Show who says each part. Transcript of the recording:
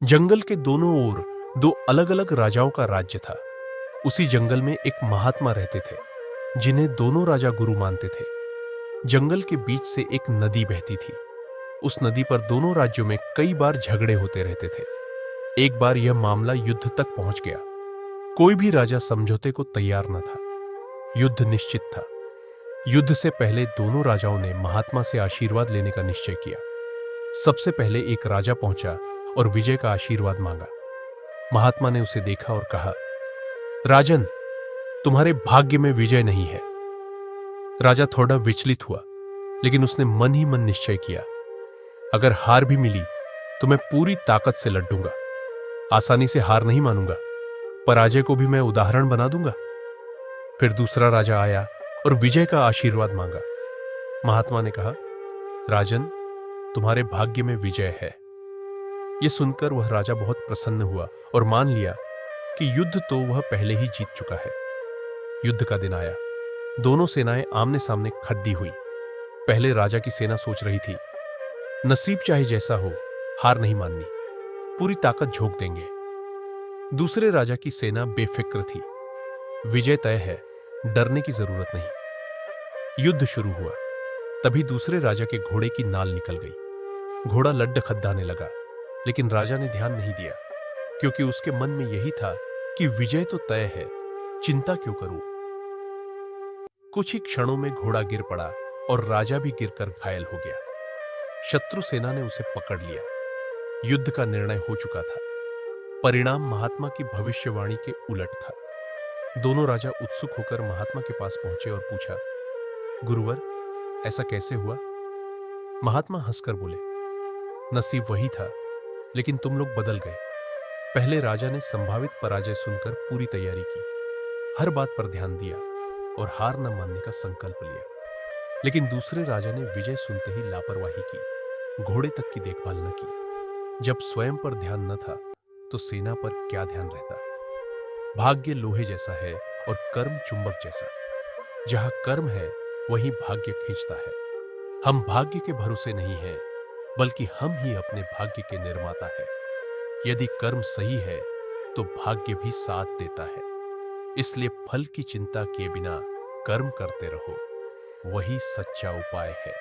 Speaker 1: जंगल के दोनों ओर दो अलग अलग राजाओं का राज्य था। उसी जंगल में एक महात्मा रहते थे जिन्हें दोनों राजा गुरु मानते थे। जंगल के बीच से एक नदी बहती थी। उस नदी पर दोनों राज्यों में कई बार झगड़े होते रहते थे। एक बार यह मामला युद्ध तक पहुंच गया। कोई भी राजा समझौते को तैयार न था। युद्ध निश्चित था। युद्ध से पहले दोनों राजाओं ने महात्मा से आशीर्वाद लेने का निश्चय किया। सबसे पहले एक राजा पहुंचा और विजय का आशीर्वाद मांगा। महात्मा ने उसे देखा और कहा, राजन, तुम्हारे भाग्य में विजय नहीं है। राजा थोड़ा विचलित हुआ, लेकिन उसने मन ही मन निश्चय किया, अगर हार भी मिली तो मैं पूरी ताकत से लड़ूंगा। आसानी से हार नहीं मानूंगा। पराजय को भी मैं उदाहरण बना दूंगा। फिर दूसरा राजा आया और विजय का आशीर्वाद मांगा। महात्मा ने कहा, राजन, तुम्हारे भाग्य में विजय है। यह सुनकर वह राजा बहुत प्रसन्न हुआ और मान लिया कि युद्ध तो वह पहले ही जीत चुका है। युद्ध का दिन आया। दोनों सेनाएं आमने सामने खड़ी हुई। पहले राजा की सेना सोच रही थी, नसीब चाहे जैसा हो, हार नहीं माननी, पूरी ताकत झोंक देंगे। दूसरे राजा की सेना बेफिक्र थी, विजय तय है, डरने की जरूरत नहीं। युद्ध शुरू हुआ। तभी दूसरे राजा के घोड़े की नाल निकल गई। घोड़ा लड्ड खद्दाने लगा, लेकिन राजा ने ध्यान नहीं दिया, क्योंकि उसके मन में यही था कि विजय तो तय है, चिंता क्यों करूं। कुछ ही क्षणों में घोड़ा गिर पड़ा और राजा भी गिरकर घायल हो गया। शत्रु सेना ने उसे पकड़ लिया। युद्ध का निर्णय हो चुका था। परिणाम महात्मा की भविष्यवाणी के उलट था। दोनों राजा उत्सुक होकर महात्मा के पास पहुंचे और पूछा, गुरुवर, ऐसा कैसे हुआ? महात्मा हंसकर बोले, नसीब वही था, लेकिन तुम लोग बदल गए। पहले राजा ने संभावित पराजय सुनकर पूरी तैयारी की, हर बात पर ध्यान दिया और हार न मानने का संकल्प लिया। लेकिन दूसरे राजा ने विजय सुनते ही लापरवाही की, घोड़े तक की देखभाल न की। जब स्वयं पर ध्यान न था तो सेना पर क्या ध्यान रहता। भाग्य लोहे जैसा है और कर्म चुंबक जैसा। जहां कर्म है वहीं भाग्य खींचता है। हम भाग्य के भरोसे नहीं हैं, बल्कि हम ही अपने भाग्य के निर्माता हैं। यदि कर्म सही है तो भाग्य भी साथ देता है। इसलिए फल की चिंता किए बिना कर्म करते रहो, वही सच्चा उपाय है।